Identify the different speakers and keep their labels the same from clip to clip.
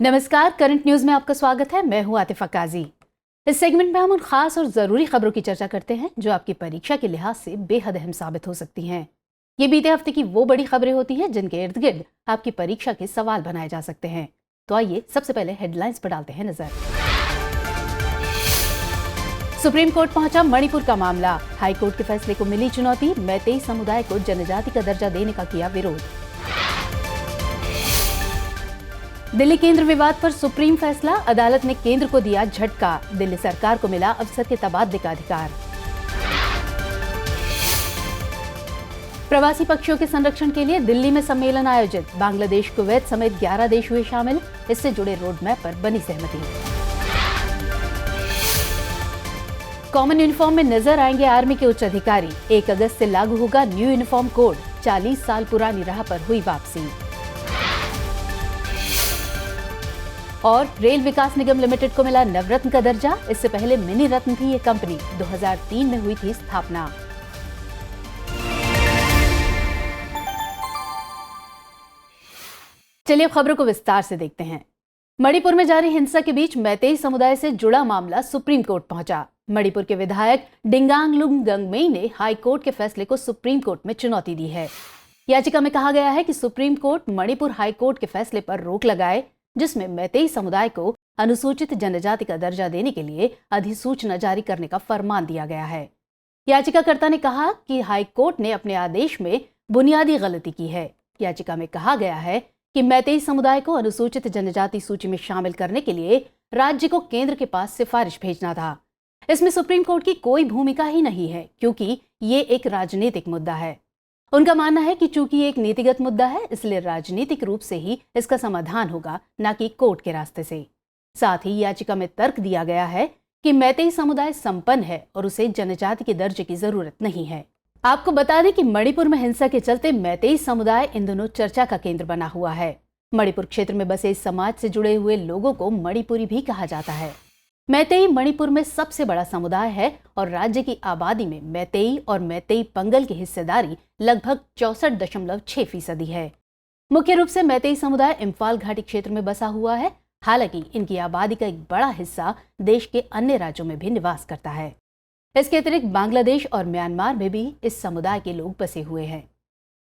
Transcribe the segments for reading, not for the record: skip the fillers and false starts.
Speaker 1: नमस्कार, current news में आपका स्वागत है। मैं हूं आतिफा काजी। इस सेगमेंट में हम उन खास और जरूरी खबरों की चर्चा करते हैं जो आपकी परीक्षा के लिहाज से बेहद अहम साबित हो सकती हैं। ये बीते हफ्ते की वो बड़ी खबरें होती हैं जिनके इर्द गिर्द आपकी परीक्षा के सवाल बनाए जा सकते हैं। तो आइए सबसे पहले हेडलाइंस पर डालते हैं नजर। सुप्रीम कोर्ट पहुंचा मणिपुर का मामला। हाईकोर्ट के फैसले को मिली चुनौती। मैतेई समुदाय को जनजाति का दर्जा देने का किया विरोध। दिल्ली केंद्र विवाद पर सुप्रीम फैसला। अदालत ने केंद्र को दिया झटका। दिल्ली सरकार को मिला अफसर के तबादले का अधिकार। प्रवासी पक्षियों के संरक्षण के लिए दिल्ली में सम्मेलन आयोजित। बांग्लादेश, कुवैत समेत 11 देश हुए शामिल। इससे जुड़े रोड मैप पर बनी सहमति। कॉमन यूनिफॉर्म में नजर आएंगे आर्मी के उच्च अधिकारी। 1 अगस्त से लागू होगा न्यू यूनिफॉर्म कोड। 40 साल पुरानी राह पर हुई वापसी। और रेल विकास निगम लिमिटेड को मिला नवरत्न का दर्जा। इससे पहले मिनी रत्न थी ये कंपनी। 2003 में हुई थी स्थापना। चलिए अब खबरों को विस्तार से देखते हैं। मणिपुर में जारी हिंसा के बीच मैतेई समुदाय से जुड़ा मामला सुप्रीम कोर्ट पहुंचा। मणिपुर के विधायक डिंगांगलुंग गंगमेई ने हाई कोर्ट के फैसले को सुप्रीम कोर्ट में चुनौती दी है। याचिका में कहा गया है कि supreme court Manipur high court के फैसले पर रोक लगाए जिसमें मैतेई समुदाय को अनुसूचित जनजाति का दर्जा देने के लिए अधिसूचना जारी करने का फरमान दिया गया है। याचिकाकर्ता ने कहा कि हाई कोर्ट ने अपने आदेश में बुनियादी गलती की है। याचिका में कहा गया है कि मैतेई समुदाय को अनुसूचित जनजाति सूची में शामिल करने के लिए राज्य को केंद्र के पास सिफारिश भेजना था। इसमें सुप्रीम कोर्ट की कोई भूमिका ही नहीं है क्योंकि ये एक राजनीतिक मुद्दा है। उनका मानना है कि चूंकि ये एक नीतिगत मुद्दा है इसलिए राजनीतिक रूप से ही इसका समाधान होगा, न कि कोर्ट के रास्ते से। साथ ही याचिका में तर्क दिया गया है कि मैतेई समुदाय संपन्न है और उसे जनजाति के दर्जे की जरूरत नहीं है। आपको बता दें कि मणिपुर में हिंसा के चलते मैतेई समुदाय इन दिनों चर्चा का केंद्र बना हुआ है। मणिपुर क्षेत्र में बसे इस समाज से जुड़े हुए लोगों को मणिपुरी भी कहा जाता है। मैतेई मणिपुर में सबसे बड़ा समुदाय है और राज्य की आबादी में मैतेई और मैतेई पंगल की हिस्सेदारी लगभग 64.6% है। मुख्य रूप से मैतेई समुदाय इम्फाल घाटी क्षेत्र में बसा हुआ है। हालांकि इनकी आबादी का एक बड़ा हिस्सा देश के अन्य राज्यों में भी निवास करता है। इसके अतिरिक्त बांग्लादेश और म्यांमार में भी इस समुदाय के लोग बसे हुए हैं।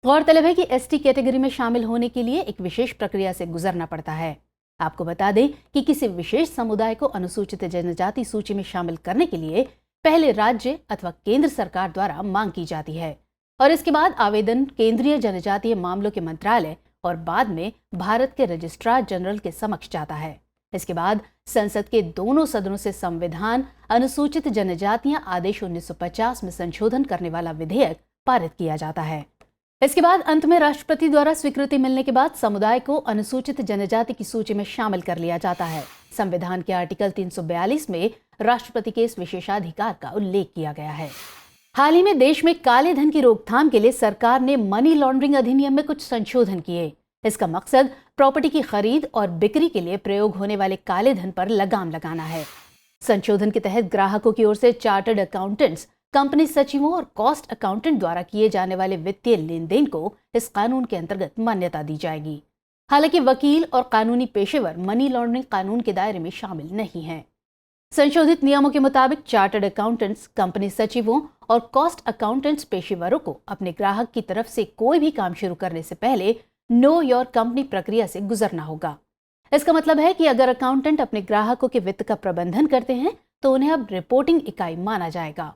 Speaker 1: गौरतलब है कि एसटी कैटेगरी में शामिल होने के लिए एक विशेष प्रक्रिया से गुजरना पड़ता है। आपको बता दें कि किसी विशेष समुदाय को अनुसूचित जनजाति सूची में शामिल करने के लिए पहले राज्य अथवा केंद्र सरकार द्वारा मांग की जाती है और इसके बाद आवेदन केंद्रीय जनजातीय मामलों के मंत्रालय और बाद में भारत के रजिस्ट्रार जनरल के समक्ष जाता है। इसके बाद संसद के दोनों सदनों से संविधान अनुसूचित जनजातियां आदेश 1950 में संशोधन करने वाला विधेयक पारित किया जाता है। इसके बाद अंत में राष्ट्रपति द्वारा स्वीकृति मिलने के बाद समुदाय को अनुसूचित जनजाति की सूची में शामिल कर लिया जाता है। संविधान के आर्टिकल 342 में राष्ट्रपति के इस विशेषाधिकार का उल्लेख किया गया है। हाल ही में देश में काले धन की रोकथाम के लिए सरकार ने मनी लॉन्ड्रिंग अधिनियम में कुछ संशोधन किए। इसका मकसद प्रॉपर्टी की खरीद और बिक्री के लिए प्रयोग होने वाले काले धन पर लगाम लगाना है। संशोधन के तहत ग्राहकों की ओर से चार्टर्ड अकाउंटेंट्स, कंपनी सचिवों और कॉस्ट अकाउंटेंट द्वारा किए जाने वाले वित्तीय लेन देन को इस कानून के अंतर्गत मान्यता दी जाएगी। हालांकि वकील और कानूनी पेशेवर मनी लॉन्ड्रिंग कानून के दायरे में शामिल नहीं हैं। संशोधित नियमों के मुताबिक चार्टर्ड अकाउंटेंट्स, कंपनी सचिवों और कॉस्ट अकाउंटेंट्स पेशेवरों को अपने ग्राहक की तरफ से कोई भी काम शुरू करने से पहले नो योर कंपनी प्रक्रिया से गुजरना होगा। इसका मतलब है कि अगर अकाउंटेंट अपने ग्राहकों के वित्त का प्रबंधन करते हैं तो उन्हें अब रिपोर्टिंग इकाई माना जाएगा।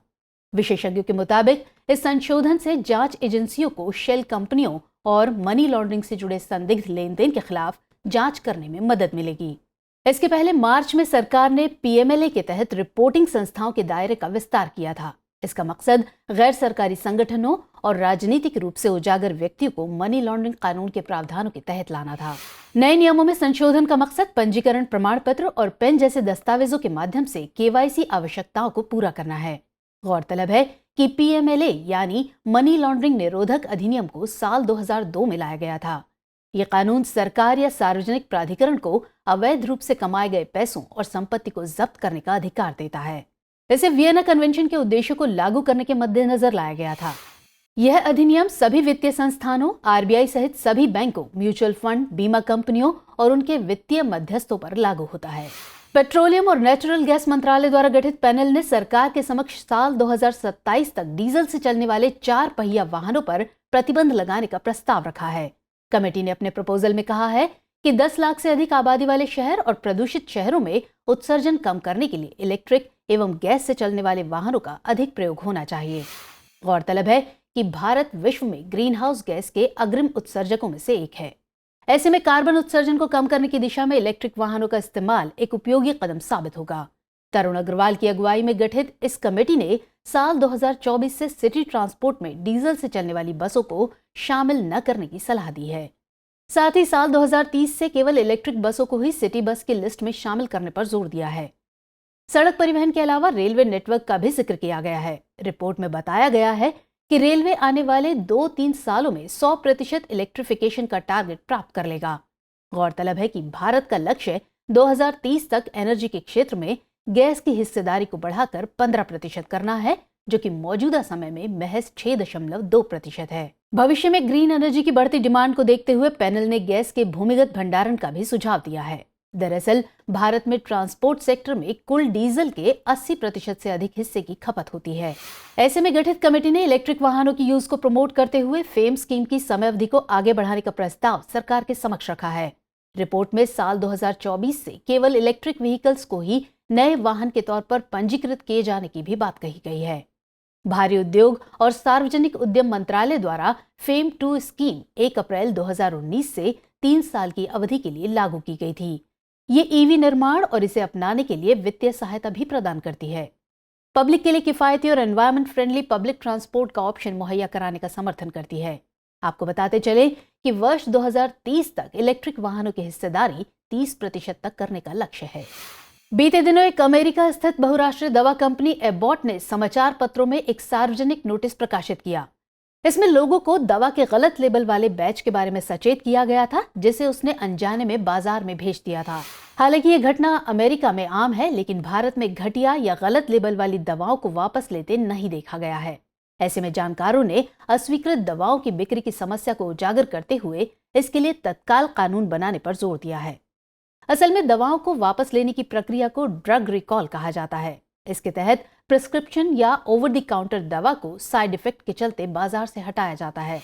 Speaker 1: विशेषज्ञों के मुताबिक इस संशोधन से जांच एजेंसियों को शेल कंपनियों और मनी लॉन्ड्रिंग से जुड़े संदिग्ध लेन देन के खिलाफ जांच करने में मदद मिलेगी। इसके पहले मार्च में सरकार ने पीएमएलए के तहत रिपोर्टिंग संस्थाओं के दायरे का विस्तार किया था। इसका मकसद गैर सरकारी संगठनों और राजनीतिक रूप से उजागर व्यक्तियों को मनी लॉन्ड्रिंग कानून के प्रावधानों के तहत लाना था। नए नियमों में संशोधन का मकसद पंजीकरण प्रमाण पत्र और पेन जैसे दस्तावेजों के माध्यम से केवाईसी आवश्यकताओं को पूरा करना है। गौरतलब है कि पीएमएलए यानी मनी लॉन्ड्रिंग निरोधक अधिनियम को साल 2002 में लाया गया था। ये कानून सरकार या सार्वजनिक प्राधिकरण को अवैध रूप से कमाए गए पैसों और संपत्ति को जब्त करने का अधिकार देता है। इसे वियना कन्वेंशन के उद्देश्यों को लागू करने के मद्देनजर लाया गया था। यह अधिनियम सभी वित्तीय संस्थानों, आरबीआई सहित सभी बैंकों, म्यूचुअल फंड, बीमा कंपनियों और उनके वित्तीय मध्यस्थों पर लागू होता है। पेट्रोलियम और नेचुरल गैस मंत्रालय द्वारा गठित पैनल ने सरकार के समक्ष साल 2027 तक डीजल से चलने वाले 4 पहिया वाहनों पर प्रतिबंध लगाने का प्रस्ताव रखा है। कमेटी ने अपने प्रपोजल में कहा है कि 10 लाख से अधिक आबादी वाले शहर और प्रदूषित शहरों में उत्सर्जन कम करने के लिए इलेक्ट्रिक एवं गैस से चलने वाले वाहनों का अधिक प्रयोग होना चाहिए। गौरतलब है कि भारत विश्व में ग्रीन हाउस गैस के अग्रिम उत्सर्जकों में से एक है। ऐसे में कार्बन उत्सर्जन को कम करने की दिशा में इलेक्ट्रिक वाहनों का इस्तेमाल एक उपयोगी कदम साबित होगा। तरुण अग्रवाल की अगुवाई में गठित इस कमेटी ने साल 2024 से सिटी ट्रांसपोर्ट में डीजल से चलने वाली बसों को शामिल न करने की सलाह दी है। साथ ही साल 2030 से केवल इलेक्ट्रिक बसों को ही सिटी बस की लिस्ट में शामिल करने पर जोर दिया है। सड़क परिवहन के अलावा रेलवे नेटवर्क का भी जिक्र किया गया है। रिपोर्ट में बताया गया है कि रेलवे आने वाले 2-3 सालों में 100% इलेक्ट्रिफिकेशन का टारगेट प्राप्त कर लेगा। गौरतलब है कि भारत का लक्ष्य 2030 तक एनर्जी के क्षेत्र में गैस की हिस्सेदारी को बढ़ाकर 15% करना है, जो कि मौजूदा समय में महज 6.2% है। भविष्य में ग्रीन एनर्जी की बढ़ती डिमांड को देखते हुए पैनल ने गैस के भूमिगत भंडारण का भी सुझाव दिया है। दरअसल भारत में ट्रांसपोर्ट सेक्टर में कुल डीजल के 80% से अधिक हिस्से की खपत होती है। ऐसे में गठित कमेटी ने इलेक्ट्रिक वाहनों की यूज को प्रमोट करते हुए फेम स्कीम की समय अवधि को आगे बढ़ाने का प्रस्ताव सरकार के समक्ष रखा है। रिपोर्ट में साल 2024 से केवल इलेक्ट्रिक व्हीकल्स को ही नए वाहन के तौर पर पंजीकृत किए जाने की भी बात कही गई है। भारी उद्योग और सार्वजनिक उद्यम मंत्रालय द्वारा फेम 2 स्कीम 1 अप्रैल 2019 से 3 साल की अवधि के लिए लागू की गई थी। ये ईवी निर्माण और इसे अपनाने के लिए वित्तीय सहायता भी प्रदान करती है। पब्लिक के लिए किफायती और एनवायरमेंट फ्रेंडली पब्लिक ट्रांसपोर्ट का ऑप्शन मुहैया कराने का समर्थन करती है। आपको बताते चले कि वर्ष 2030 तक इलेक्ट्रिक वाहनों की हिस्सेदारी 30% तक करने का लक्ष्य है। बीते दिनों एक अमेरिका स्थित बहुराष्ट्रीय दवा कंपनी एबॉट ने समाचार पत्रों में एक सार्वजनिक नोटिस प्रकाशित किया। इसमें लोगों को दवा के गलत लेबल वाले बैच के बारे में सचेत किया गया था, जिसे उसने अनजाने में बाजार में भेज दिया था। हालांकि ये घटना अमेरिका में आम है, लेकिन भारत में घटिया या गलत लेबल वाली दवाओं को वापस लेते नहीं देखा गया है। ऐसे में जानकारों ने अस्वीकृत दवाओं की बिक्री की समस्या को उजागर करते हुए इसके लिए तत्काल कानून बनाने पर जोर दिया है। असल में दवाओं को वापस लेने की प्रक्रिया को ड्रग रिकॉल कहा जाता है। इसके तहत प्रिस्क्रिप्शन या ओवर द काउंटर दवा को साइड इफेक्ट के चलते बाजार से हटाया जाता है।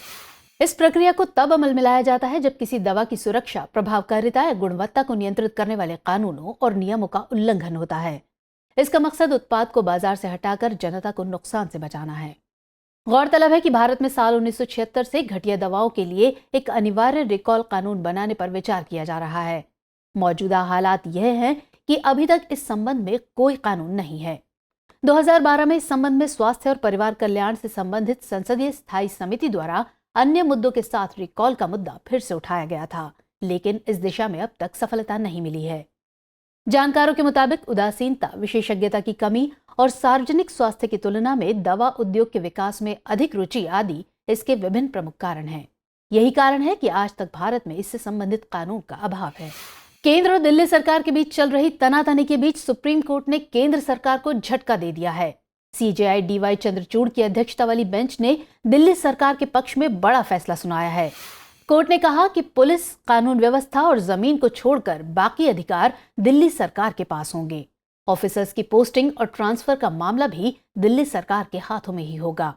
Speaker 1: इस प्रक्रिया को तब अमल में लाया जाता है जब किसी दवा की सुरक्षा, प्रभावकारिता या गुणवत्ता को नियंत्रित करने वाले कानूनों और नियमों का उल्लंघन होता है। इसका मकसद उत्पाद को बाजार से हटाकर जनता को नुकसान से बचाना है। गौरतलब है कि भारत में साल 1976 से घटिया दवाओं के लिए एक अनिवार्य रिकॉल कानून बनाने पर विचार किया जा रहा है। मौजूदा हालात यह हैं कि अभी तक इस संबंध में कोई कानून नहीं है। 2012 में इस संबंध में स्वास्थ्य और परिवार कल्याण से संबंधित संसदीय स्थायी समिति द्वारा अन्य मुद्दों के साथ रिकॉल का मुद्दा फिर से उठाया गया था, लेकिन इस दिशा में अब तक सफलता नहीं मिली है। जानकारों के मुताबिक उदासीनता, विशेषज्ञता की कमी और सार्वजनिक स्वास्थ्य की तुलना में दवा उद्योग के विकास में अधिक रुचि आदि इसके विभिन्न प्रमुख कारण हैं। यही कारण है कि आज तक भारत में इससे संबंधित कानून का अभाव है। केंद्र और दिल्ली सरकार के बीच चल रही तनातनी के बीच सुप्रीम कोर्ट ने केंद्र सरकार को झटका दे दिया है। सीजेआई डीवाई चंद्रचूड़ की अध्यक्षता वाली बेंच ने दिल्ली सरकार के पक्ष में बड़ा फैसला सुनाया है। कोर्ट ने कहा कि पुलिस, कानून व्यवस्था और जमीन को छोड़कर बाकी अधिकार दिल्ली सरकार के पास होंगे। ऑफिसर्स की पोस्टिंग और ट्रांसफर का मामला भी दिल्ली सरकार के हाथों में ही होगा।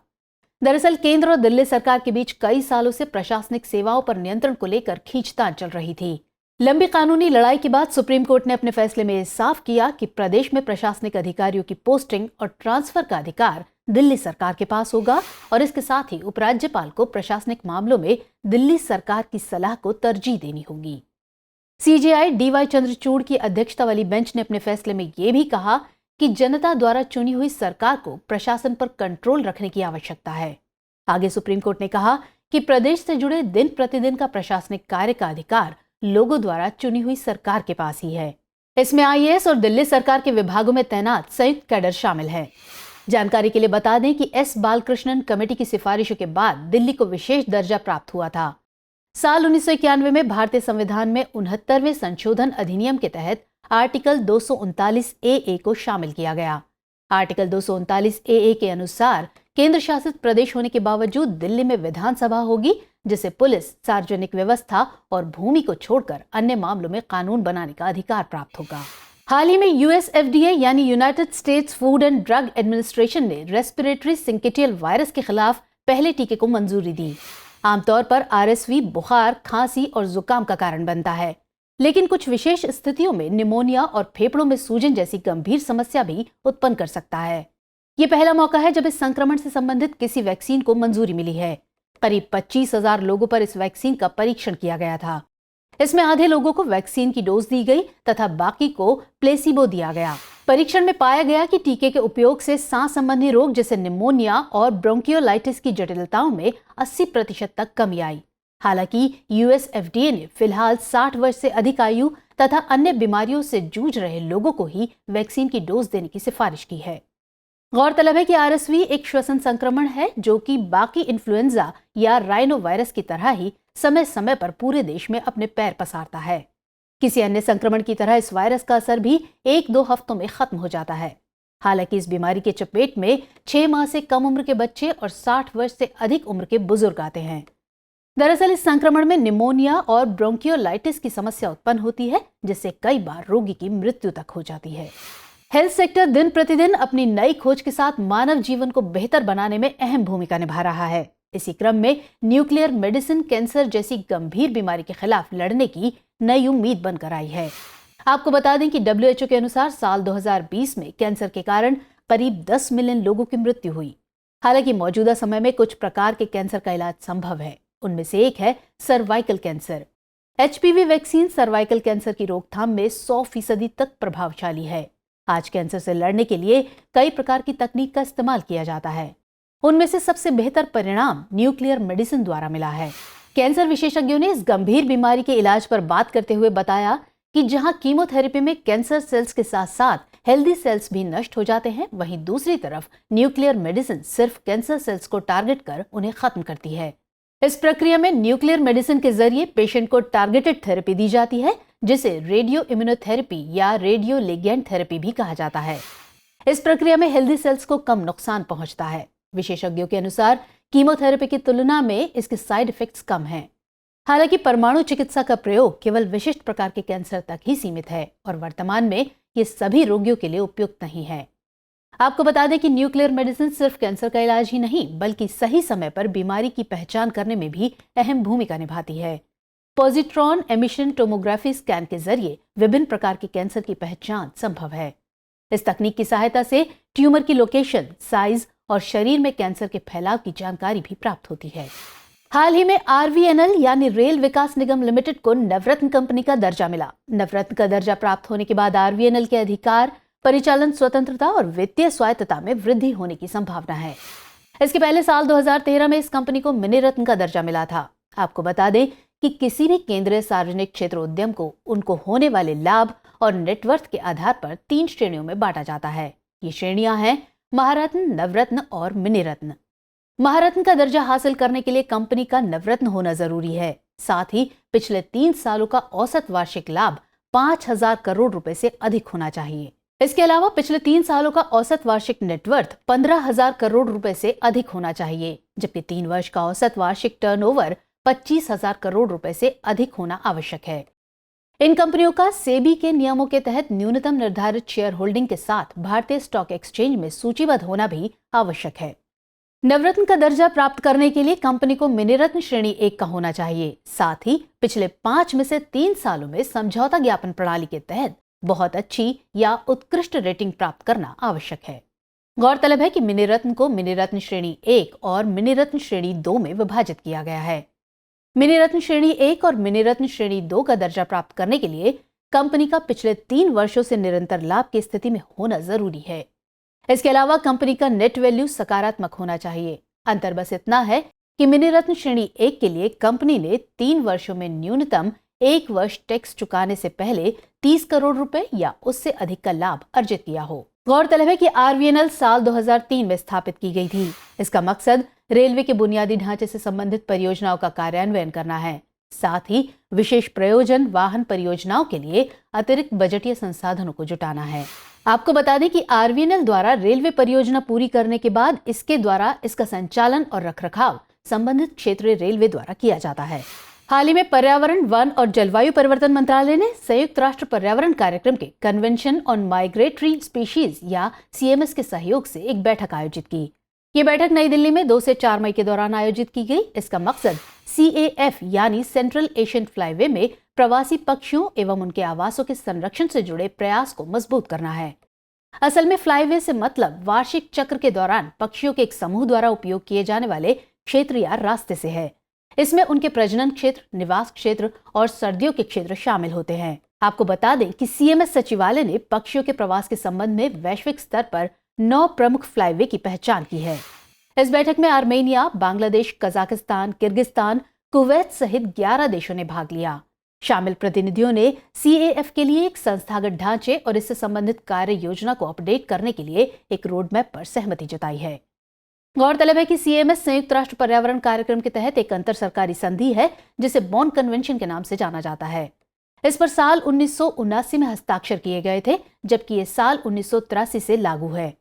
Speaker 1: दरअसल केंद्र और दिल्ली सरकार के बीच कई सालों से प्रशासनिक सेवाओं पर नियंत्रण को लेकर खींचतान चल रही थी। लंबी कानूनी लड़ाई के बाद सुप्रीम कोर्ट ने अपने फैसले में साफ किया कि प्रदेश में प्रशासनिक अधिकारियों की पोस्टिंग और ट्रांसफर का अधिकार दिल्ली सरकार के पास होगा और इसके साथ ही उपराज्यपाल को प्रशासनिक मामलों में दिल्ली सरकार की सलाह को तरजीह देनी होगी। सीजेआई डीवाई चंद्रचूड़ की अध्यक्षता वाली बेंच ने अपने फैसले में यह भी कहा कि जनता द्वारा चुनी हुई सरकार को प्रशासन पर कंट्रोल रखने की आवश्यकता है। आगे सुप्रीम कोर्ट ने कहा कि प्रदेश से जुड़े दिन प्रतिदिन का प्रशासनिक कार्य का अधिकार लोगों द्वारा चुनी हुई सरकार के पास ही है। इसमें आईएएस और दिल्ली सरकार के विभागों में तैनात संयुक्त कैडर शामिल है। जानकारी के लिए बता दें कि एस बालकृष्णन कमेटी की सिफारिशों के बाद दिल्ली को विशेष दर्जा प्राप्त हुआ था। साल 1991 में भारतीय संविधान में 69वें संशोधन अधिनियम के तहत आर्टिकल 239 ए को शामिल किया गया। आर्टिकल 239 ए के अनुसार केंद्र शासित प्रदेश होने के बावजूद दिल्ली में विधानसभा होगी, जिसे पुलिस, सार्वजनिक व्यवस्था और भूमि को छोड़कर अन्य मामलों में कानून बनाने का अधिकार प्राप्त होगा। हाल ही में यूएस FDA यानी United states food and drug administration ने रेस्पिरेटरी सिंकिटियल वायरस के खिलाफ पहले टीके को मंजूरी दी। आमतौर पर RSV बुखार, खांसी और जुकाम का कारण बनता है, लेकिन कुछ विशेष स्थितियों में निमोनिया और फेफड़ों में सूजन जैसी गंभीर समस्या भी उत्पन्न कर सकता है। ये पहला मौका है जब इस संक्रमण से संबंधित किसी वैक्सीन को मंजूरी मिली है। करीब 25,000 लोगों पर इस वैक्सीन का परीक्षण किया गया था। इसमें आधे लोगों को वैक्सीन की डोज दी गई तथा बाकी को प्लेसिबो दिया गया। परीक्षण में पाया गया कि टीके के उपयोग से सांस संबंधी रोग जैसे निमोनिया और ब्रोंकियोलाइटिस की जटिलताओं में 80% तक कमी आई। हालांकि यूएस FDA ने फिलहाल 60 वर्ष से अधिक आयु तथा अन्य बीमारियों से जूझ रहे लोगों को ही वैक्सीन की डोज देने की सिफारिश की है। गौरतलब है कि RSV एक श्वसन संक्रमण है जो कि बाकी इन्फ्लुएंजा या राइनो वायरस की तरह ही समय समय पर पूरे देश में अपने पैर पसारता है। किसी अन्य संक्रमण की तरह इस वायरस का असर भी 1-2 हफ्तों में खत्म हो जाता है। हालांकि इस बीमारी के चपेट में 6 माह से कम उम्र के बच्चे और 60 वर्ष से अधिक उम्र के बुजुर्ग आते हैं। दरअसल इस संक्रमण में निमोनिया और ब्रोंकियोलाइटिस की समस्या उत्पन्न होती है, जिससे कई बार रोगी की मृत्यु तक हो जाती है। हेल्थ सेक्टर दिन प्रतिदिन अपनी नई खोज के साथ मानव जीवन को बेहतर बनाने में अहम भूमिका निभा रहा है। इसी क्रम में न्यूक्लियर मेडिसिन कैंसर जैसी गंभीर बीमारी के खिलाफ लड़ने की नई उम्मीद बनकर आई है। आपको बता दें कि WHO के अनुसार साल 2020 में कैंसर के कारण करीब 10 मिलियन लोगों की मृत्यु हुई। हालांकि मौजूदा समय में कुछ प्रकार के कैंसर का इलाज संभव है। उनमें से एक है cervical cancer. HPV vaccine cervical cancer की रोकथाम में 100% तक प्रभावशाली है। आज कैंसर से लड़ने के लिए कई प्रकार की तकनीक का इस्तेमाल किया जाता है। उनमें से सबसे बेहतर परिणाम न्यूक्लियर मेडिसिन द्वारा मिला है। कैंसर विशेषज्ञों ने इस गंभीर बीमारी के इलाज पर बात करते हुए बताया कि जहां कीमोथेरेपी में कैंसर सेल्स के साथ साथ हेल्दी सेल्स भी नष्ट हो जाते हैं, वहीं दूसरी तरफ न्यूक्लियर मेडिसिन सिर्फ कैंसर सेल्स को टारगेट कर उन्हें खत्म करती है। इस प्रक्रिया में न्यूक्लियर मेडिसिन के जरिए पेशेंट को टारगेटेड थेरेपी दी जाती है, जिसे रेडियो इम्यूनोथेरेपी या रेडियो लिगैंड थेरेपी भी कहा जाता है। इस प्रक्रिया में हेल्दी सेल्स को कम नुकसान पहुंचता है। विशेषज्ञों के अनुसार कीमोथेरेपी की तुलना में इसके साइड इफेक्ट्स कम हैं। हालांकि परमाणु चिकित्सा का प्रयोग केवल विशिष्ट प्रकार के कैंसर तक ही सीमित है और वर्तमान में ये सभी रोगियों के लिए उपयुक्त नहीं है। आपको बता दें कि न्यूक्लियर मेडिसिन सिर्फ कैंसर का इलाज ही नहीं, बल्कि सही समय पर बीमारी की पहचान करने में भी अहम भूमिका निभाती है। पॉजिट्रॉन एमिशन टोमोग्राफी स्कैन के जरिए विभिन्न प्रकार के कैंसर की पहचान संभव है। इस तकनीक की सहायता से ट्यूमर की लोकेशन, साइज और शरीर में कैंसर के फैलाव की जानकारी भी प्राप्त होती है। हाल ही में RVNL यानी रेल विकास निगम लिमिटेड को नवरत्न कंपनी का दर्जा मिला। नवरत्न का दर्जा प्राप्त होने के बाद RVNL के अधिकार, परिचालन स्वतंत्रता और वित्तीय स्वायत्तता में वृद्धि होने की संभावना है। इसके पहले साल 2013 में इस कंपनी को मिनी रत्न का दर्जा मिला था। आपको बता दें कि किसी भी केंद्रीय सार्वजनिक क्षेत्र उद्यम को उनको होने वाले लाभ और नेटवर्थ के आधार पर 3 श्रेणियों में बांटा जाता है। ये श्रेणियां हैं महारत्न, नवरत्न और मिनी रत्न। महारत्न का दर्जा हासिल करने के लिए कंपनी का नवरत्न होना जरूरी है। साथ ही पिछले 3 सालों का औसत वार्षिक लाभ 5,000 करोड़ रुपए से अधिक होना चाहिए। इसके अलावा पिछले 3 सालों का औसत वार्षिक नेटवर्थ 15,000 करोड़ रुपए से अधिक होना चाहिए, जबकि 3 वर्ष का औसत वार्षिक टर्नओवर 25,000 करोड़ रुपए से अधिक होना आवश्यक है। इन कंपनियों का सेबी के नियमों के तहत न्यूनतम निर्धारित शेयर होल्डिंग के साथ भारतीय स्टॉक एक्सचेंज में सूचीबद्ध होना भी आवश्यक है। नवरत्न का दर्जा प्राप्त करने के लिए कंपनी को मिनी रत्न श्रेणी 1 का होना चाहिए। साथ ही पिछले 5 में से 3 सालों में समझौता ज्ञापन प्रणाली के तहत बहुत अच्छी या उत्कृष्ट रेटिंग प्राप्त करना आवश्यक है। गौरतलब है कि मिनी रत्न को मिनी रत्न श्रेणी 1 और मिनी रत्न श्रेणी 2 में विभाजित किया गया है। मिनी रत्न श्रेणी 1 और मिनी रत्न श्रेणी 2 का दर्जा प्राप्त करने के लिए कंपनी का पिछले 3 वर्षों से निरंतर लाभ की स्थिति में होना जरूरी है। इसके अलावा कंपनी का नेट वैल्यू सकारात्मक होना चाहिए। अंतर बस इतना है कि मिनी रत्न श्रेणी 1 के लिए कंपनी ने 3 वर्षों में न्यूनतम 1 वर्ष टैक्स चुकाने से पहले 30 करोड़ रुपए या उससे अधिक का लाभ अर्जित किया हो। गौरतलब है कि RVNL साल 2003 में स्थापित की गई थी। इसका मकसद रेलवे के बुनियादी ढांचे से संबंधित परियोजनाओं का कार्यान्वयन करना है। साथ ही विशेष प्रयोजन वाहन परियोजनाओं के लिए अतिरिक्त बजटीय संसाधनों को जुटाना है। आपको बता दें कि RVNL द्वारा रेलवे परियोजना पूरी करने के बाद इसके द्वारा इसका संचालन और रखरखाव संबंधित क्षेत्रीय रेलवे द्वारा किया जाता है। हाल ही में पर्यावरण, वन और जलवायु परिवर्तन मंत्रालय ने संयुक्त राष्ट्र पर्यावरण कार्यक्रम के कन्वेंशन ऑन माइग्रेटरी स्पीशीज या CMS के सहयोग से एक बैठक आयोजित की। ये बैठक नई दिल्ली में 2 से 4 मई के दौरान आयोजित की गई। इसका मकसद CAF यानी सेंट्रल एशियन फ्लाईवे में प्रवासी पक्षियों एवं उनके आवासों के संरक्षण से जुड़े प्रयास को मजबूत करना है। असल में फ्लाईवे से मतलब वार्षिक चक्र के दौरान पक्षियों के एक समूह द्वारा उपयोग किए जाने वाले क्षेत्र या रास्ते से है। इसमें उनके प्रजनन क्षेत्र, निवास क्षेत्र और सर्दियों के क्षेत्र शामिल होते हैं। आपको बता दें कि CMS सचिवालय ने पक्षियों के प्रवास के संबंध में वैश्विक स्तर पर 9 प्रमुख फ्लाईवे की पहचान की है। इस बैठक में Armenia, Bangladesh, Kazakhstan, Kyrgyzstan, Kuwait सहित 11 देशों ने भाग लिया। शामिल प्रतिनिधियों ने CAF के लिए एक संस्थागत ढांचे और इससे संबंधित कार्य योजना को अपडेट करने के लिए एक रोड मैप पर सहमति जताई है। गौरतलब है कि CMS संयुक्त राष्ट्र पर्यावरण कार्यक्रम के तहत एक अंतर सरकारी संधि है जिसे बॉन कन्वेंशन के नाम से जाना जाता है। इस पर साल 1979 में हस्ताक्षर किए गए थे, जबकि ये साल 1983 से लागू है।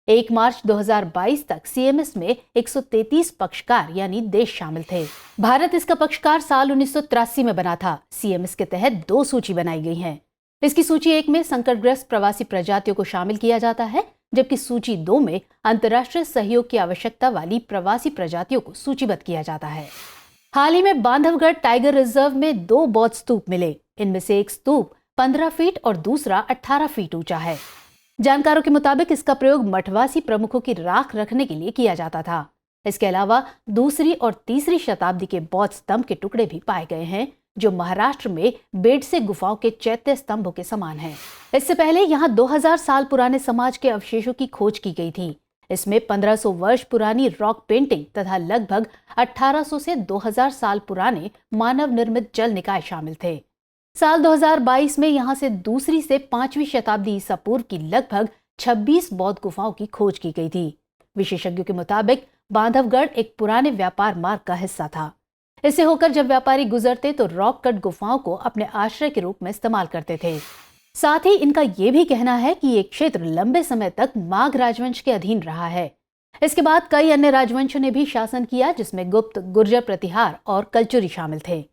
Speaker 1: 1 मार्च 2022 तक CMS में 133 पक्षकार यानी देश शामिल थे। भारत इसका पक्षकार साल 1983 में बना था। CMS के तहत 2 सूची बनाई गई हैं। इसकी सूची 1 में संकटग्रस्त प्रवासी प्रजातियों को शामिल किया जाता है, जबकि सूची 2 में अंतर्राष्ट्रीय सहयोग की आवश्यकता वाली प्रवासी प्रजातियों को सूचीबद्ध किया जाता है। हाल ही में बांधवगढ़ टाइगर रिजर्व में 2 बौद्ध स्तूप मिले। इनमें से एक स्तूप 15 फीट और दूसरा 18 फीट ऊंचा है। जानकारों के मुताबिक इसका प्रयोग मठवासी प्रमुखों की राख रखने के लिए किया जाता था। इसके अलावा दूसरी और तीसरी शताब्दी के बौद्ध स्तंभ के टुकड़े भी पाए गए हैं, जो महाराष्ट्र में बेडसे गुफाओं के चैत्य स्तंभों के समान है। इससे पहले यहाँ 2000 साल पुराने समाज के अवशेषों की खोज की गई थी। इसमें 1500 वर्ष पुरानी रॉक पेंटिंग तथा लगभग 1800 से 2000 साल पुराने मानव निर्मित जल निकाय शामिल थे। साल 2022 में यहाँ से दूसरी से 5वीं शताब्दी ईसा पूर्व की लगभग 26 बौद्ध गुफाओं की खोज की गई थी। विशेषज्ञों के मुताबिक बांधवगढ़ एक पुराने व्यापार मार्ग का हिस्सा था। इससे होकर जब व्यापारी गुजरते तो रॉक कट गुफाओं को अपने आश्रय के रूप में इस्तेमाल करते थे। साथ ही इनका ये भी कहना है कि ये क्षेत्र लंबे समय तक माघ राजवंश के अधीन रहा है। इसके बाद कई अन्य राजवंशों ने भी शासन किया, जिसमें गुप्त, गुर्जर प्रतिहार और कलचुरी शामिल थे।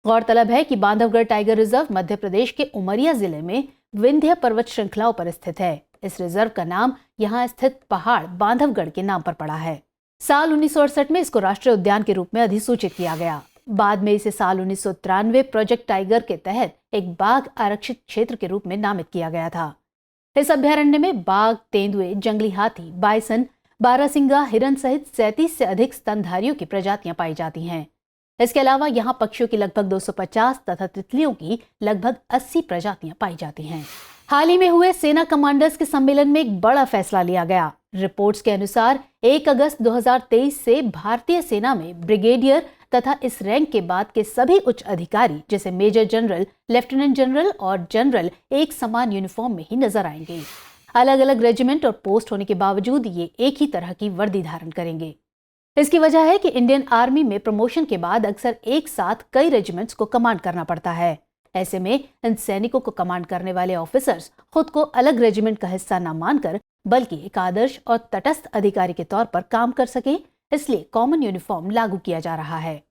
Speaker 1: गौरतलब है कि बांधवगढ़ टाइगर रिजर्व मध्य प्रदेश के उमरिया जिले में विंध्य पर्वत श्रृंखलाओं पर स्थित है। इस रिजर्व का नाम यहाँ स्थित पहाड़ बांधवगढ़ के नाम पर पड़ा है। साल 1968 में इसको राष्ट्रीय उद्यान के रूप में अधिसूचित किया गया। बाद में इसे साल 1993 प्रोजेक्ट टाइगर के तहत एक बाघ आरक्षित क्षेत्र के रूप में नामित किया गया था। इस अभ्यारण्य में बाघ, तेंदुए, जंगली हाथी, बाइसन, बारहसिंगा, हिरन सहित 37 से अधिक स्तनधारियों की प्रजातियां पाई जाती हैं। इसके अलावा यहाँ पक्षियों की लगभग 250 तथा तितलियों की लगभग 80 प्रजातियां पाई जाती हैं। हाल ही में हुए सेना कमांडर्स के सम्मेलन में एक बड़ा फैसला लिया गया। रिपोर्ट्स के अनुसार 1 अगस्त 2023 से भारतीय सेना में ब्रिगेडियर तथा इस रैंक के बाद के सभी उच्च अधिकारी जैसे मेजर जनरल, लेफ्टिनेंट जनरल और जनरल एक समान यूनिफॉर्म में ही नजर आएंगे। अलग अलग रेजिमेंट और पोस्ट होने के बावजूद ये एक ही तरह की वर्दी धारण करेंगे। इसकी वजह है कि इंडियन आर्मी में प्रमोशन के बाद अक्सर एक साथ कई रेजिमेंट्स को कमांड करना पड़ता है। ऐसे में इन सैनिकों को कमांड करने वाले ऑफिसर्स खुद को अलग रेजिमेंट का हिस्सा न मानकर बल्कि एक आदर्श और तटस्थ अधिकारी के तौर पर काम कर सके, इसलिए कॉमन यूनिफॉर्म लागू किया जा रहा है।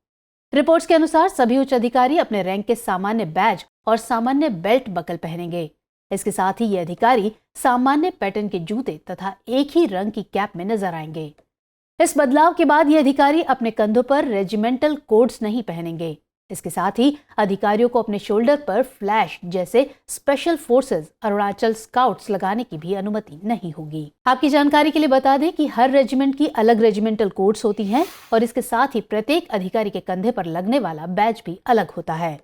Speaker 1: रिपोर्ट्स के अनुसार सभी उच्च अधिकारी अपने रैंक के सामान्य बैज और सामान्य बेल्ट बकल पहनेंगे। इसके साथ ही ये अधिकारी सामान्य पैटर्न के जूते तथा एक ही रंग की कैप में नजर आएंगे। इस बदलाव के बाद ये अधिकारी अपने कंधों पर रेजिमेंटल कोड्स नहीं पहनेंगे। इसके साथ ही अधिकारियों को अपने शोल्डर पर फ्लैश जैसे स्पेशल फोर्सेस, अरुणाचल स्काउट्स लगाने की भी अनुमति नहीं होगी। आपकी जानकारी के लिए बता दें कि हर रेजिमेंट की अलग रेजिमेंटल कोड्स होती हैं और इसके साथ ही प्रत्येक अधिकारी के कंधे पर लगने वाला बैज भी अलग होता है।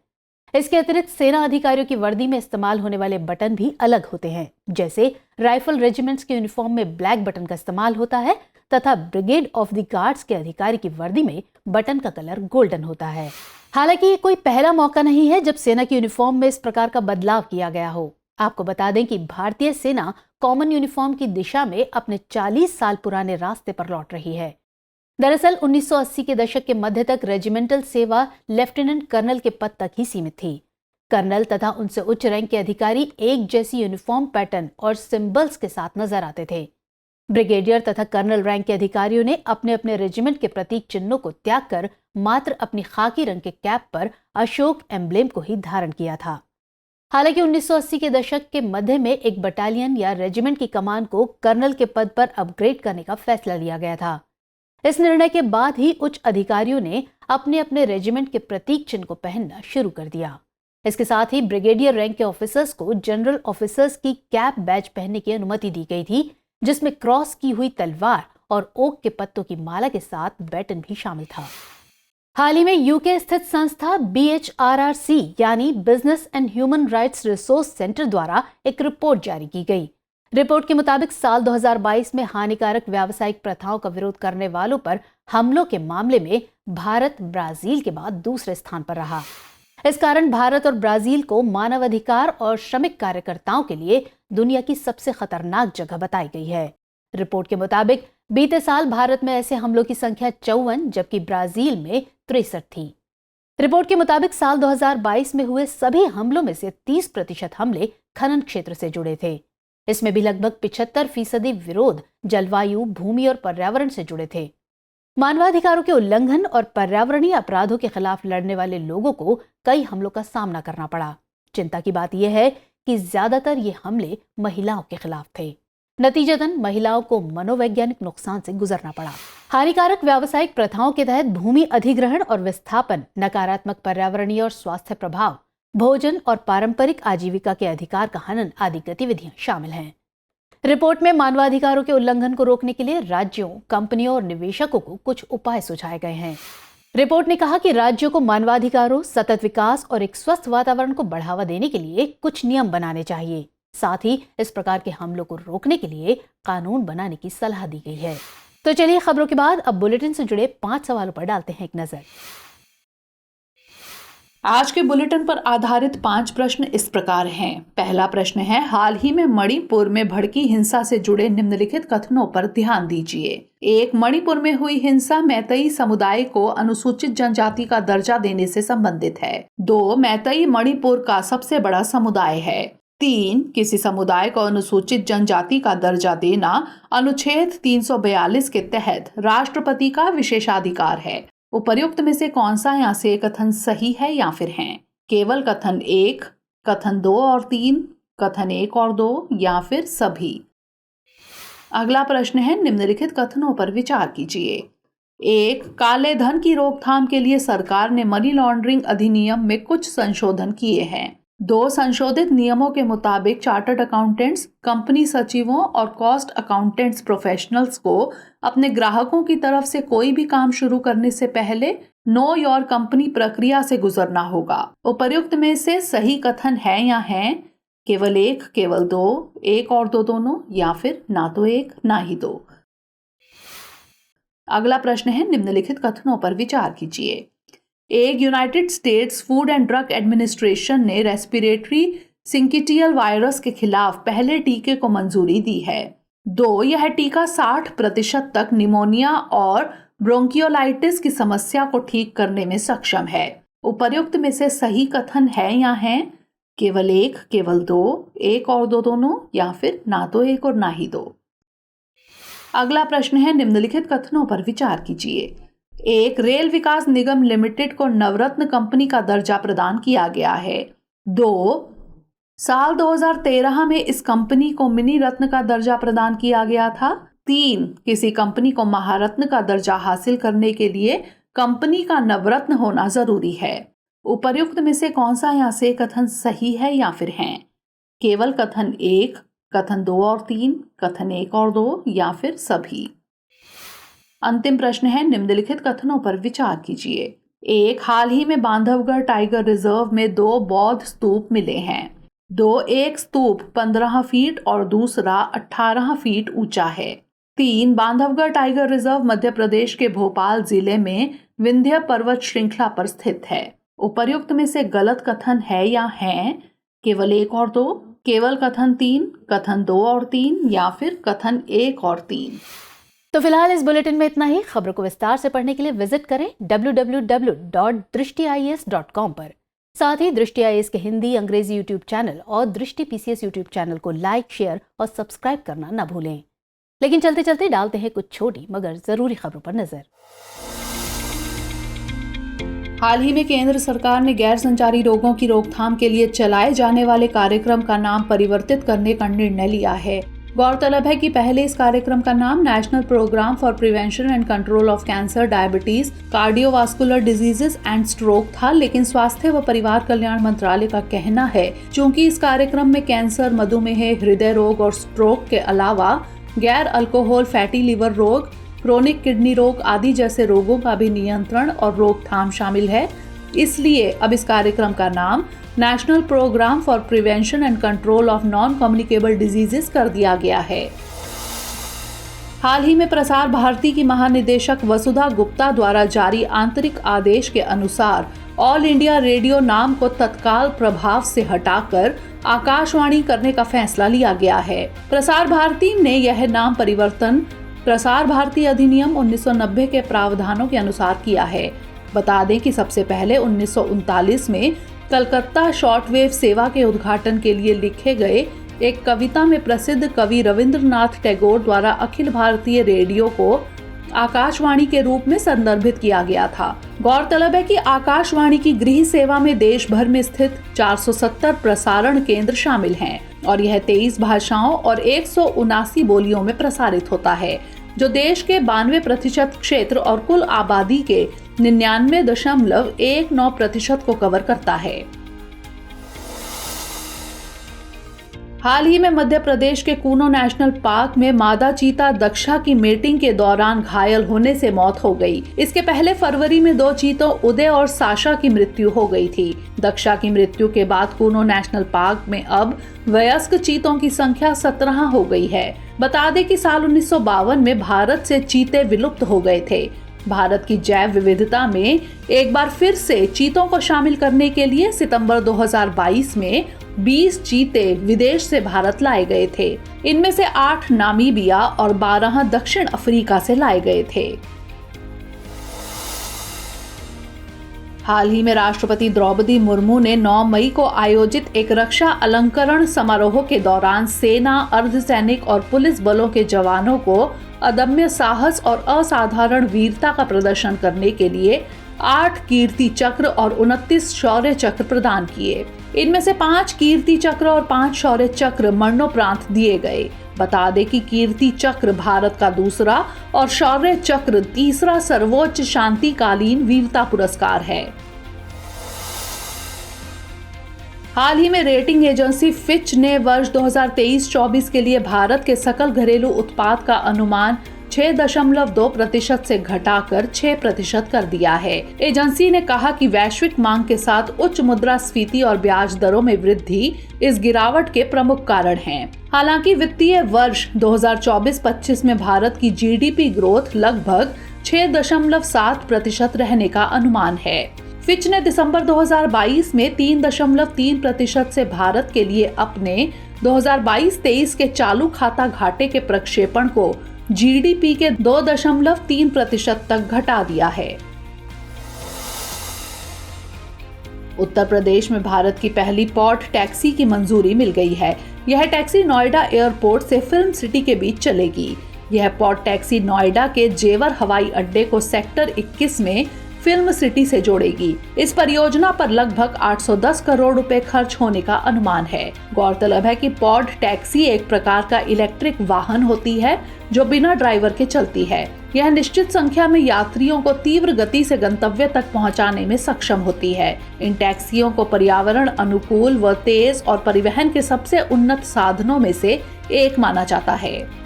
Speaker 1: इसके अतिरिक्त सेना अधिकारियों की वर्दी में इस्तेमाल होने वाले बटन भी अलग होते हैं। जैसे राइफल रेजिमेंट्स के यूनिफॉर्म में ब्लैक बटन का इस्तेमाल होता है तथा ब्रिगेड ऑफ द गार्ड्स के अधिकारी की वर्दी में बटन का कलर गोल्डन होता है। हालांकि ये कोई पहला मौका नहीं है जब सेना की यूनिफॉर्म में इस प्रकार का बदलाव किया गया हो। आपको बता दें कि भारतीय सेना कॉमन यूनिफॉर्म की दिशा में अपने 40 साल पुराने रास्ते पर लौट रही है। दरअसल 1980 के दशक के मध्य तक रेजिमेंटल सेवा लेफ्टिनेंट कर्नल के पद तक ही सीमित थी। कर्नल तथा उनसे उच्च रैंक के अधिकारी एक जैसी यूनिफॉर्म पैटर्न और सिंबल्स के साथ नजर आते थे। ब्रिगेडियर तथा कर्नल रैंक के अधिकारियों ने अपने अपने रेजिमेंट के प्रतीक चिन्हों को त्याग कर मात्र अपनी खाकी रंग के कैप पर अशोक एम्ब्लेम को ही धारण किया था। हालांकि 1980 के दशक के मध्य में एक बटालियन या रेजिमेंट की कमान को कर्नल के पद पर अपग्रेड करने का फैसला लिया गया था। इस निर्णय के बाद ही उच्च अधिकारियों ने अपने अपने रेजिमेंट के प्रतीक चिन्ह को पहनना शुरू कर दिया। इसके साथ ही ब्रिगेडियर रैंक के ऑफिसर्स को जनरल ऑफिसर्स की कैप बैज पहनने की अनुमति दी गई थी, जिसमें क्रॉस की हुई तलवार और ओक के पत्तों की माला के साथ बैटन भी शामिल था। हाल ही में यूके स्थित संस्था BHRRC यानी business and human rights resource centre द्वारा एक रिपोर्ट जारी की गई। रिपोर्ट के मुताबिक साल 2022 में हानिकारक व्यावसायिक प्रथाओं का विरोध करने वालों पर हमलों के मामले में भारत ब्राजील के बाद दूसरे स्थान पर रहा। इस कारण भारत और ब्राजील को मानवाधिकार और श्रमिक कार्यकर्ताओं के लिए दुनिया की सबसे खतरनाक जगह बताई गई है। रिपोर्ट के मुताबिक बीते साल भारत में ऐसे हमलों की संख्या 54 जबकि ब्राजील में 63 थी। रिपोर्ट के मुताबिक साल 2022 में हुए सभी हमलों में से 30% हमले खनन क्षेत्र से जुड़े थे। इसमें भी लगभग 75% विरोध जलवायु, भूमि और पर्यावरण से जुड़े थे। मानवाधिकारों के उल्लंघन और पर्यावरणीय अपराधों के खिलाफ लड़ने वाले लोगों को कई हमलों का सामना करना पड़ा। चिंता की बात यह है कि ज्यादातर ये हमले महिलाओं के खिलाफ थे। नतीजतन महिलाओं को मनोवैज्ञानिक नुकसान से गुजरना पड़ा। हानिकारक व्यावसायिक प्रथाओं के तहत भूमि अधिग्रहण और विस्थापन, नकारात्मक पर्यावरणीय और स्वास्थ्य प्रभाव, भोजन और पारंपरिक आजीविका के अधिकार का हनन आदि गतिविधियां शामिल हैं। रिपोर्ट में मानवाधिकारों के उल्लंघन को रोकने के लिए राज्यों, कंपनियों और निवेशकों को कुछ उपाय सुझाए गए हैं। रिपोर्ट ने कहा कि राज्यों को मानवाधिकारों, सतत विकास और एक स्वस्थ वातावरण को बढ़ावा देने के लिए कुछ नियम बनाने चाहिए। साथ ही इस प्रकार के हमलों को रोकने के लिए कानून बनाने की सलाह दी गई है। तो चलिए खबरों के बाद अब बुलेटिन से जुड़े 5 सवालों पर डालते हैं एक नजर।
Speaker 2: आज के बुलेटिन पर आधारित 5 प्रश्न इस प्रकार हैं। पहला प्रश्न है, हाल ही में मणिपुर में भड़की हिंसा से जुड़े निम्नलिखित कथनों पर ध्यान दीजिए। 1. मणिपुर में हुई हिंसा मैतेई समुदाय को अनुसूचित जनजाति का दर्जा देने से संबंधित है। 2. मैतेई मणिपुर का सबसे बड़ा समुदाय है। 3. किसी समुदाय को अनुसूचित जनजाति का दर्जा देना अनुच्छेद 342 के तहत राष्ट्रपति का विशेषाधिकार है। उपर्युक्त में से कौन सा यहाँ से कथन सही है या फिर हैं? केवल कथन 1, कथन 2 और 3, कथन 1 और 2 या फिर सभी? अगला प्रश्न है, निम्नलिखित कथनों पर विचार कीजिए। 1. काले धन की रोकथाम के लिए सरकार ने मनी लॉन्ड्रिंग अधिनियम में कुछ संशोधन किए हैं। 2. संशोधित नियमों के मुताबिक चार्टर्ड अकाउंटेंट्स, कंपनी सचिवों और कॉस्ट अकाउंटेंट्स प्रोफेशनल्स को अपने ग्राहकों की तरफ से कोई भी काम शुरू करने से पहले नो योर कंपनी प्रक्रिया से गुजरना होगा। उपर्युक्त में से सही कथन है या हैं? केवल 1, केवल 2, 1 और 2 दोनों या फिर ना तो 1 ना ही 2? अगला प्रश्न है, निम्नलिखित कथनों पर विचार कीजिए। 1. United states food and drug administration ने रेस्पिरेटरी सिंकिटियल वायरस के खिलाफ पहले टीके को मंजूरी दी है। 2. यह टीका 60% तक निमोनिया और ब्रोंकियोलाइटिस की समस्या को ठीक करने में सक्षम है। उपर्युक्त में से सही कथन है या हैं? केवल 1, केवल 2, 1 और 2 दोनों या फिर ना तो 1 और ना ही 2? अगला प्रश्न है, निम्नलिखित कथनों पर विचार कीजिए। 1. रेल विकास निगम लिमिटेड को नवरत्न कंपनी का दर्जा प्रदान किया गया है। 2. साल 2013 में इस कंपनी को मिनी रत्न का दर्जा प्रदान किया गया था। 3. किसी कंपनी को महारत्न का दर्जा हासिल करने के लिए कंपनी का नवरत्न होना जरूरी है। उपर्युक्त में से कौन सा यहाँ से कथन सही है या फिर हैं? केवल कथन 1, कथन 2 और 3, कथन 1 और 2 या फिर सभी? अंतिम प्रश्न है, निम्नलिखित कथनों पर विचार कीजिए। 1. हाल ही में बांधवगढ़ टाइगर रिजर्व में 2 बौद्ध स्तूप मिले हैं। 2. एक स्तूप 15 फीट और दूसरा 18 फीट ऊंचा है। 3. बांधवगढ़ टाइगर रिजर्व मध्य प्रदेश के भोपाल जिले में विंध्य पर्वत श्रृंखला पर स्थित है। उपर्युक्त में से गलत कथन है या हैं? केवल 1 और 2, केवल कथन 3, कथन 2 और 3 या फिर कथन 1 और 3?
Speaker 1: तो फिलहाल इस बुलेटिन में इतना ही। खबरों को विस्तार से पढ़ने के लिए विजिट करें www.drishtiis.com पर। साथ ही दृष्टि आईएएस के हिंदी, अंग्रेजी यूट्यूब चैनल और दृष्टि पीसीएस यूट्यूब चैनल को लाइक, शेयर और सब्सक्राइब करना न भूलें। लेकिन चलते चलते डालते हैं कुछ छोटी मगर जरूरी खबरों पर नजर।
Speaker 2: हाल ही में केंद्र सरकार ने गैर संचारी रोगों की रोकथाम के लिए चलाए जाने वाले कार्यक्रम का नाम परिवर्तित करने का निर्णय लिया है। गौरतलब है कि पहले इस कार्यक्रम का नाम national programme for prevention and control of cancer, diabetes, cardiovascular diseases and stroke था, लेकिन स्वास्थ्य व परिवार कल्याण मंत्रालय का कहना है चूंकि इस कार्यक्रम में कैंसर, मधुमेह, हृदय रोग और स्ट्रोक के अलावा गैर अल्कोहल फैटी लिवर रोग, क्रोनिक किडनी रोग आदि जैसे रोगों का भी नियंत्रण और रोकथाम शामिल है, इसलिए अब इस कार्यक्रम का नाम national programme for prevention and control of non communicable diseases कर दिया गया है। हाल ही में प्रसार भारती की महानिदेशक वसुधा गुप्ता द्वारा जारी आंतरिक आदेश के अनुसार ऑल इंडिया रेडियो नाम को तत्काल प्रभाव से हटाकर आकाशवाणी करने का फैसला लिया गया है। प्रसार भारती ने यह नाम परिवर्तन प्रसार भारती अधिनियम 1990 के प्रावधानों के अनुसार किया है। बता दें कि सबसे पहले 1939 में कलकत्ता शॉर्टवेव सेवा के उद्घाटन के लिए लिखे गए एक कविता में प्रसिद्ध कवि रविंद्रनाथ टैगोर द्वारा अखिल भारतीय रेडियो को आकाशवाणी के रूप में संदर्भित किया गया था। गौरतलब है कि आकाशवाणी की गृह सेवा में देश भर में स्थित 470 प्रसारण केंद्र शामिल हैं और यह 23 भाषाओं और 179 बोलियों में प्रसारित होता है, जो देश के 92% क्षेत्र और कुल आबादी के 99.19% को कवर करता है। हाल ही में मध्य प्रदेश के कूनो नेशनल पार्क में मादा चीता दक्षा की मेटिंग के दौरान घायल होने से मौत हो गई। इसके पहले फरवरी में 2 चीतों उदय और साशा की मृत्यु हो गई थी। दक्षा की मृत्यु के बाद कूनो नेशनल पार्क में अब वयस्क चीतों की संख्या 17 हो गई है। बता दें कि साल 1952 में भारत से चीते विलुप्त हो गए थे। भारत की जैव विविधता में एक बार फिर से चीतों को शामिल करने के लिए सितंबर 2022 में 20 चीते विदेश से भारत लाए गए थे। इनमें से 8 नामीबिया और 12 दक्षिण अफ्रीका से लाए गए थे। हाल ही में राष्ट्रपति द्रौपदी मुर्मू ने 9 मई को आयोजित एक रक्षा अलंकरण समारोह के दौरान सेना, अर्धसैनिक और पुलिस बलों के जवानों को अदम्य साहस और असाधारण वीरता का प्रदर्शन करने के लिए 8 कीर्ति चक्र और 29 शौर्य चक्र प्रदान किए। इनमें से 5 कीर्ति चक्र और 5 शौर्य चक्र मरणोपरांत दिए गए। बता दें कि कीर्ति चक्र भारत का दूसरा और शौर्य चक्र तीसरा सर्वोच्च शांतिकालीन वीरता पुरस्कार है। हाल ही में रेटिंग एजेंसी फिच ने वर्ष 2023-24 के लिए भारत के सकल घरेलू उत्पाद का अनुमान 6.2% से घटाकर 6% कर दिया है। एजेंसी ने कहा कि वैश्विक मांग के साथ उच्च मुद्रास्फीति और ब्याज दरों में वृद्धि इस गिरावट के प्रमुख कारण हैं। हालांकि वित्तीय वर्ष 2024-25 में भारत की जीडीपी ग्रोथ लगभग 6.7% रहने का अनुमान है। फिच ने दिसंबर 2022 में 3.3% से भारत के लिए अपने 2022-23 के चालू खाता घाटे के प्रक्षेपण को जीडीपी के 2.3% तक घटा दिया है। उत्तर प्रदेश में भारत की पहली पॉड टैक्सी की मंजूरी मिल गई है। यह टैक्सी नोएडा एयरपोर्ट से फिल्म सिटी के बीच चलेगी। यह पॉड टैक्सी नोएडा के जेवर हवाई अड्डे को सेक्टर 21 में फिल्म सिटी से जोड़ेगी। इस परियोजना पर लगभग 810 करोड़ रुपए खर्च होने का अनुमान है। गौरतलब है कि पॉड टैक्सी एक प्रकार का इलेक्ट्रिक वाहन होती है जो बिना ड्राइवर के चलती है। यह निश्चित संख्या में यात्रियों को तीव्र गति से गंतव्य तक पहुंचाने में सक्षम होती है। इन टैक्सियों को पर्यावरण अनुकूल व तेज और परिवहन के सबसे उन्नत साधनों में से एक माना जाता है।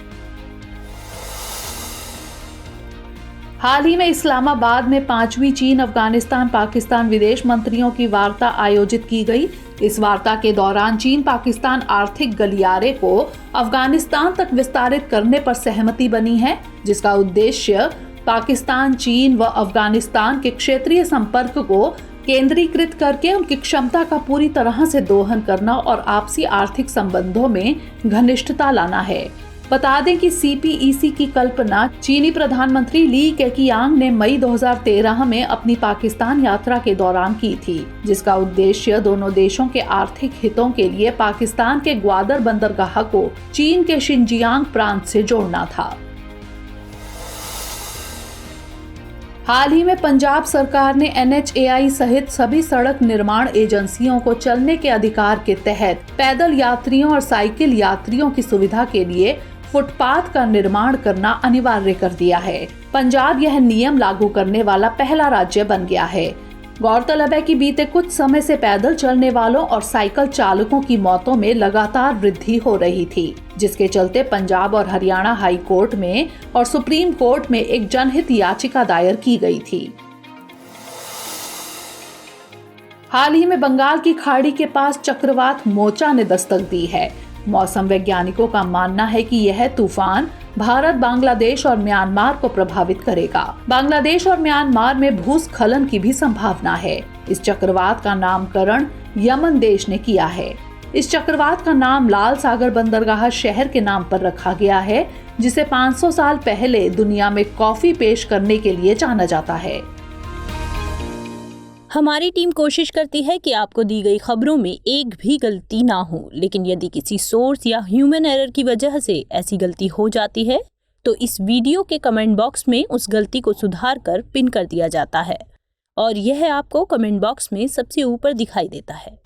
Speaker 2: हाल ही में इस्लामाबाद में 5वीं चीन अफगानिस्तान पाकिस्तान विदेश मंत्रियों की वार्ता आयोजित की गई। इस वार्ता के दौरान चीन पाकिस्तान आर्थिक गलियारे को अफगानिस्तान तक विस्तारित करने पर सहमति बनी है, जिसका उद्देश्य पाकिस्तान, चीन व अफगानिस्तान के क्षेत्रीय संपर्क को केंद्रीकृत करके उनकी क्षमता का पूरी तरह से दोहन करना और आपसी आर्थिक संबंधों में घनिष्ठता लाना है। बता दें कि CPEC की कल्पना चीनी प्रधानमंत्री ली केकियांग ने मई 2013 में अपनी पाकिस्तान यात्रा के दौरान की थी, जिसका उद्देश्य दोनों देशों के आर्थिक हितों के लिए पाकिस्तान के ग्वादर बंदरगाह को चीन के शिनजियांग प्रांत से जोड़ना था। हाल ही में पंजाब सरकार ने NHAI सहित सभी सड़क निर्माण एजेंसियों को चलने के अधिकार के तहत पैदल यात्रियों और साइकिल यात्रियों की सुविधा के लिए फुटपाथ का निर्माण करना अनिवार्य कर दिया है। पंजाब यह नियम लागू करने वाला पहला राज्य बन गया है। गौरतलब है कि बीते कुछ समय से पैदल चलने वालों और साइकिल चालकों की मौतों में लगातार वृद्धि हो रही थी, जिसके चलते पंजाब और हरियाणा हाई कोर्ट में और सुप्रीम कोर्ट में एक जनहित याचिका दायर की गई थी। हाल ही में बंगाल की खाड़ी के पास चक्रवात मोचा ने दस्तक दी है। मौसम वैज्ञानिकों का मानना है कि यह तूफान भारत, बांग्लादेश और म्यांमार को प्रभावित करेगा। बांग्लादेश और म्यांमार में भूस्खलन की भी संभावना है। इस चक्रवात का नामकरण यमन देश ने किया है। इस चक्रवात का नाम लाल सागर बंदरगाह शहर के नाम पर रखा गया है, जिसे 500 साल पहले दुनिया में कॉफी पेश करने के लिए जाना जाता है।
Speaker 3: हमारी टीम कोशिश करती है कि आपको दी गई खबरों में एक भी गलती ना हो, लेकिन यदि किसी सोर्स या ह्यूमन एरर की वजह से ऐसी गलती हो जाती है तो इस वीडियो के कमेंट बॉक्स में उस गलती को सुधार कर पिन कर दिया जाता है और यह आपको कमेंट बॉक्स में सबसे ऊपर दिखाई देता है।